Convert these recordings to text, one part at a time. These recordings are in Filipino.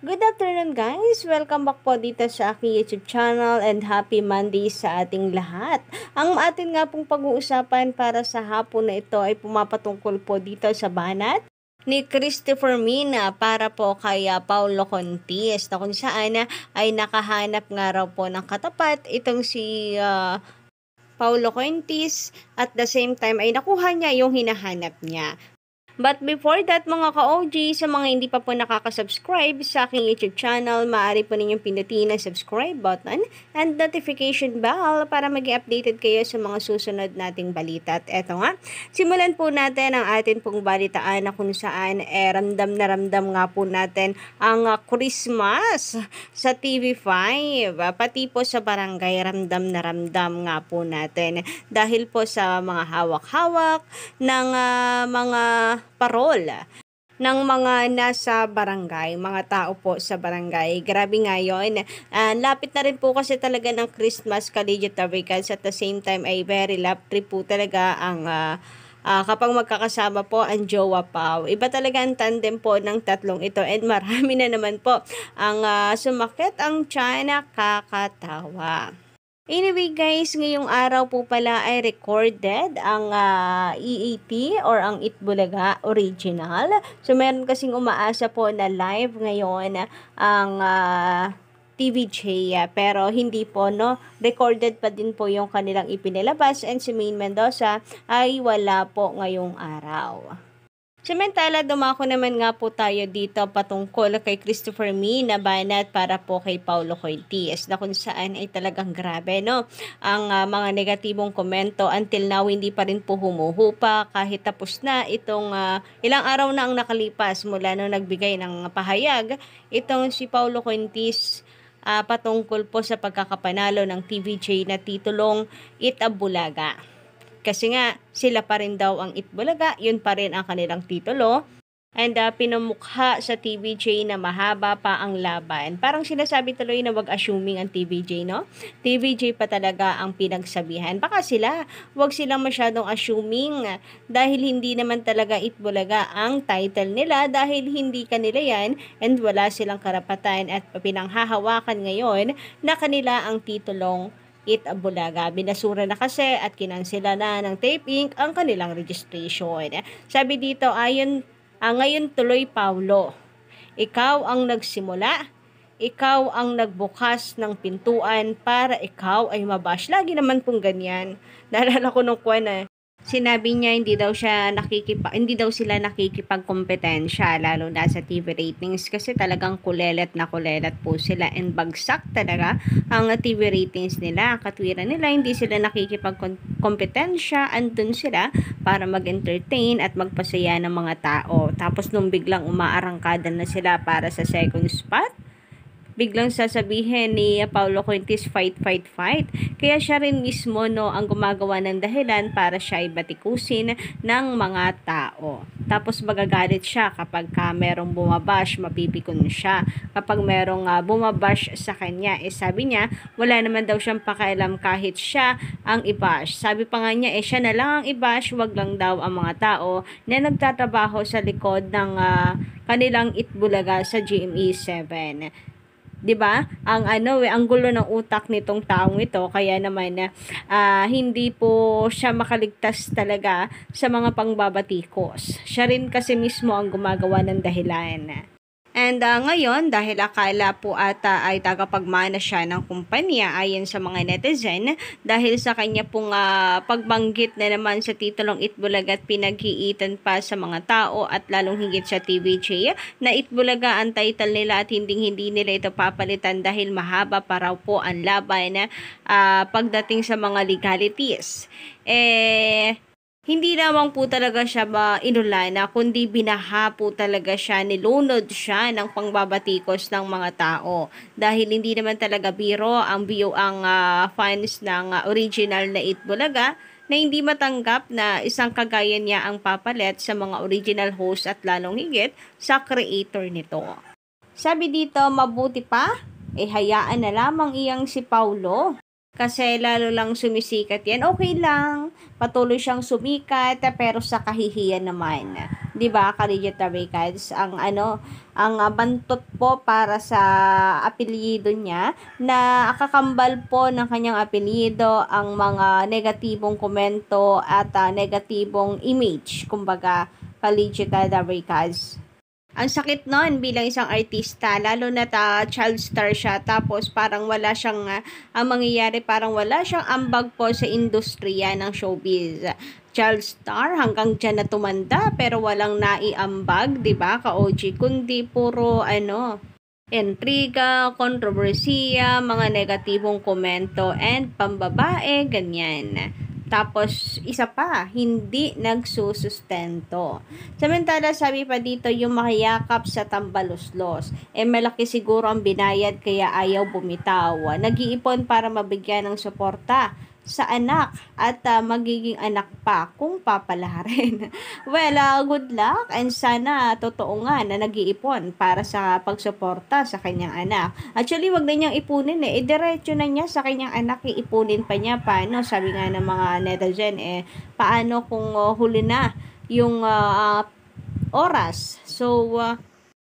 Good afternoon guys! Welcome back po dito sa aking YouTube channel and happy Monday sa ating lahat. Ang atin nga pong pag-uusapan para sa hapon na ito ay pumapatungkol po dito sa banat ni Christopher Mina para po kay Paulo Contis na kung saan ay nakahanap nga raw po ng katapat itong si Paulo Contis at the same time ay nakuha niya yung hinahanap niya. But before that mga ka-OG, sa mga hindi pa po nakaka-subscribe sa aking YouTube channel, maaari po ninyong pindutin ang subscribe button and notification bell para maging updated kayo sa mga susunod nating balita. At eto nga, simulan po natin ang atin pong balitaan na kung saan ramdam na ramdam nga po natin ang Christmas sa TV5. Pati po sa barangay, ramdam na ramdam nga po natin dahil po sa mga hawak-hawak ng mga parol ng mga nasa barangay, mga tao po sa barangay. Grabe nga yun. Lapit na rin po kasi talaga ng Christmas Kalidjatavikans at the same time ay very lap trip po talaga ang kapag magkakasama po ang Jowa Pau. Iba talaga ang tandem po ng tatlong ito and marami na naman po ang sumakit ang tiyan na kakatawa. Anyway guys, ngayong araw po pala ay recorded ang EAT or ang Itbulaga Original. So meron kasing umaasa po na live ngayon ang TVJ pero hindi po recorded pa din po yung kanilang ipinilabas and si Maine Mendoza ay wala po ngayong araw. Samantala, dumako naman nga po tayo dito patungkol kay Christopher Mina banat para po kay Paulo Contis na kung saan ay talagang grabe ang mga negatibong komento until now hindi pa rin po humuhupa kahit tapos na itong ilang araw na ang nakalipas mula nagbigay ng pahayag itong si Paulo Contis patungkol po sa pagkakapanalo ng TVJ na titulong Itbulaga. Kasi nga, sila pa rin daw ang Itbulaga, yun pa rin ang kanilang titulo. And pinamukha sa TVJ na mahaba pa ang laban. Parang sinasabi tuloy na wag assuming ang TVJ, TVJ pa talaga ang pinagsabihan. Baka wag silang masyadong assuming dahil hindi naman talaga Itbulaga ang title nila dahil hindi kanila yan and wala silang karapatan at pinanghahawakan ngayon na kanila ang titulong Itbulaga. Binasura na kasi at kinansela na ng Tape Inc. ang kanilang registration. Sabi dito, ngayon tuloy Paulo, ikaw ang nagsimula, ikaw ang nagbukas ng pintuan para ikaw ay mabash. Lagi naman pong ganyan. Naalala ko nung sinabi niya hindi daw sila nakikipagkompetensya lalo na sa TV ratings kasi talagang kulelet po sila and bagsak talaga ang TV ratings nila. Katwiran nila hindi sila nakikipagkompetensya, andun sila para mag-entertain at magpasaya ng mga tao. Tapos nung biglang umaarangkada na sila para sa second spot, biglang sasabihin ni Paulo Contis, fight. Kaya siya rin mismo ang gumagawa ng dahilan para siya ay batikusin ng mga tao. Tapos magagalit siya kapag merong bumabash, mapipikon siya. Kapag merong bumabash sa kanya, sabi niya, wala naman daw siyang pakialam kahit siya ang ibash. Sabi pa nga niya, siya na lang ang ibash, wag lang daw ang mga tao na nagtatrabaho sa likod ng kanilang Itbulaga sa GMA7. 'Di ba? Ang gulo ng utak nitong taong ito kaya naman hindi po siya makaligtas talaga sa mga pangbabatikos. Siya rin kasi mismo ang gumagawa ng dahilan. And ngayon, dahil akala po ata ay tagapagmana siya ng kumpanya ayon sa mga netizen, dahil sa kanya pong pagbanggit na naman sa titulong Itbulaga at pinag-iitan pa sa mga tao at lalong higit sa TVJ na Itbulaga ang title nila at hindi nila ito papalitan dahil mahaba pa raw po ang laban pagdating sa mga legalities. Hindi lamang po talaga siya inulana, kundi binaha po talaga siya, nilunod siya ng pangbabatikos ng mga tao. Dahil hindi naman talaga biro ang fans ng original na Itbulaga na hindi matanggap na isang kagaya niya ang papalit sa mga original host at lalong higit sa creator nito. Sabi dito, mabuti pa, hayaan na lamang iyang si Paulo. kasi lalo lang sumisikat yan. Okay lang, patuloy siyang sumikat, pero sa kahihiyan naman. 'Di ba, Ka-Legit Recads, ang bantot po para sa apelyido niya, na kakambal po ng kanyang apelyido ang mga negatibong komento at negatibong image, kumbaga, Ka-Legit Recads. Ang sakit nun bilang isang artista, lalo na child star siya, tapos parang wala siyang, ang mangyayari parang wala siyang ambag po sa industriya ng showbiz. Child star hanggang dyan na tumanda, pero walang naiambag, di ba, ka-OG, kundi puro intriga, kontrobersiya, mga negatibong komento, and pambabae, ganyan. Tapos, isa pa, hindi nagsusustento. Samantala, sabi pa dito, yung makiyakap sa tambaluslos. Malaki siguro ang binayad kaya ayaw bumitaw. Nag-iipon para mabigyan ng suporta sa anak at magiging anak pa kung papalaharin. Well, good luck, and sana totoo nga na nag-iipon para sa pagsuporta sa kanyang anak. Actually, wag na niyang ipunin diretso na niya sa kanyang anak, iipunin pa niya. Paano? Sabi nga ng mga netizen, paano kung huli na yung oras? So,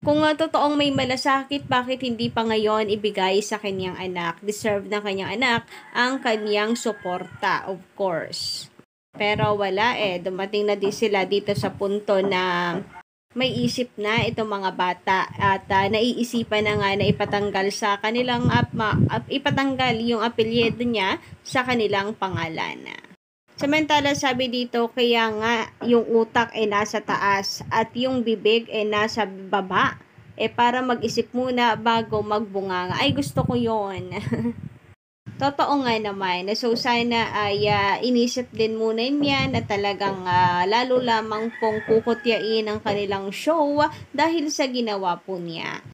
kung totoong may malasakit, bakit hindi pa ngayon ibigay sa kanyang anak? Deserve ng kanyang anak ang kanyang suporta, of course. Pero wala dumating na din sila dito sa punto na may isip na itong mga bata, at naiisipan na nga na ipatanggal sa kanilang ipatanggal yung apelyido niya sa kanilang pangalan. Samantala, sabi dito, kaya nga yung utak nasa taas at yung bibig nasa baba. Para mag-isip muna bago magbunganga. Ay, gusto ko yon. Totoo nga naman. So, sana ay inisip din muna niya na talagang lalo lamang pong kukutyain ang kanilang show dahil sa ginawa po niya.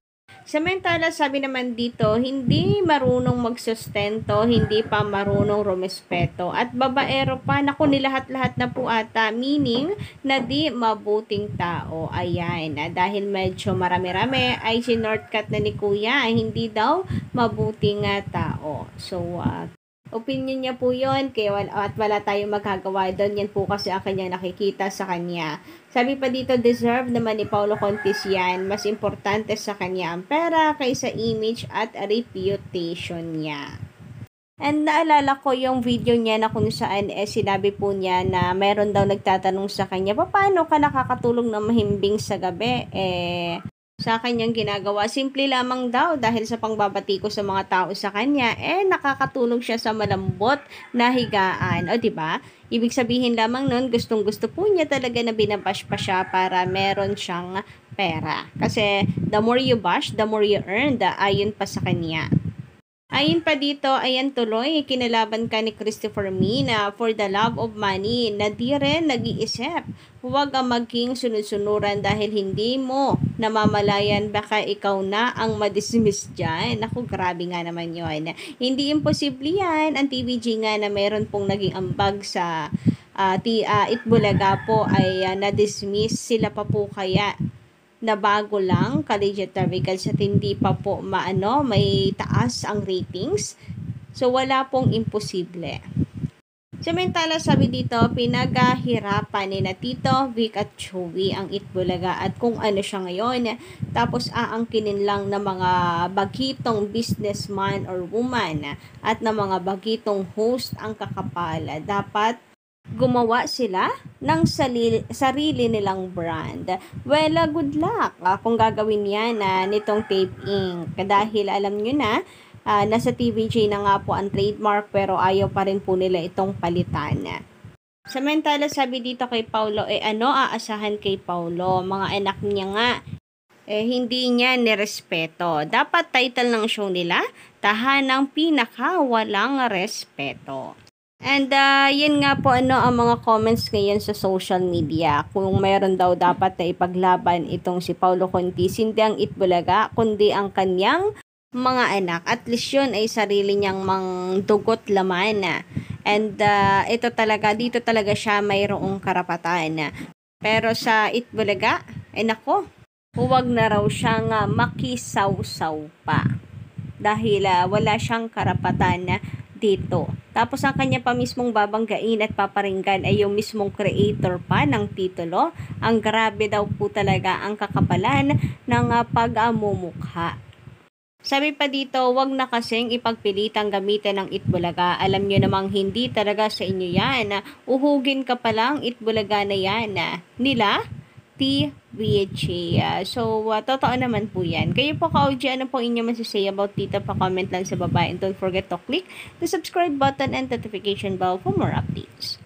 Samantala, sabi naman dito, hindi marunong magsustento, hindi pa marunong rumespeto, at babaero pa, naku, nilahat-lahat na po ata, meaning na di mabuting tao. Ayan, dahil medyo marami-rami ay sinortcut na ni Kuya, hindi daw mabuting tao. So, opinion niya po yun, kaya wala tayong magagawa doon. Yan po kasi ang kanyang nakikita sa kanya. Sabi pa dito, deserve naman ni Paulo Contis yan. Mas importante sa kanya ang pera kaysa image at reputation niya. And naalala ko yung video niya na kung saan sinabi po niya na meron daw nagtatanong sa kanya, paano ka nakakatulong ng mahimbing sa gabi? Sa kanyang ginagawa, simple lamang daw dahil sa pangbabati ko sa mga tao sa kanya, nakakatulong siya sa malambot na higaan. O, diba? Ibig sabihin lamang nun, gustong-gusto po niya talaga na binabash pa siya para meron siyang pera. Kasi, the more you bash, the more you earn, ayon pa sa kanya. Ayon pa dito, ayan tuloy, kinalaban ka ni Christopher Mina for the love of money na di rin nag-iisip. Huwag ang maging sunod-sunuran dahil hindi mo namamalayan baka ikaw na ang madismiss dyan. Naku, grabe nga naman yun. Hindi imposible yan. Ang TVG nga na meron pong naging ambag sa Itbulaga po ay na-dismiss. Sila pa po kaya na bago lang, Ka-Legit Recads, at hindi pa po may taas ang ratings. So, wala pong imposible. Samantala, sabi dito, pinagahirapan ni na Tito, Vic at Joey ang Itbulaga at kung ano siya ngayon. Tapos, aangkinin lang ng mga bagitong businessman or woman at ng mga bagitong host ang kakapala. Dapat gumawa sila ng sarili nilang brand. Well, good luck kung gagawin yan nitong Tape Inc. Dahil alam nyo na, nasa TVJ na nga po ang trademark, pero ayaw pa rin po nila itong palitan. Samantala, sabi dito kay Paulo, aasahan kay Paulo? Mga anak niya nga, hindi niya nirespeto. Dapat title ng show nila, Tahanang Pinakawalang Respeto. And yun nga po ang mga comments ngayon sa social media. Kung mayroon daw dapat na ipaglaban itong si Paulo Contis, hindi ang Itbulaga, kundi ang kanyang mga anak. At least yun ay sarili niyang dugot laman. And dito talaga siya mayroong karapatan. Pero sa Itbulaga, nako, huwag na raw siyang makisaw-saw pa. Dahil wala siyang karapatan dito. Tapos ang kanya pa mismong babanggain at paparinggan ay yung mismong creator pa ng titulo. Ang grabe daw po talaga ang kakapalan ng pag-amumukha. Sabi pa dito, wag na kasing ipagpilitang gamitin ng Itbulaga. Alam nyo namang hindi talaga sa inyo yan. Uhugin ka palang Itbulaga na yan. Nila, TVJ. Totoo naman po yan. Kayo po ka-OG, ano po inyo masasay about dito? Pa-comment lang sa baba. And don't forget to click the subscribe button and notification bell for more updates.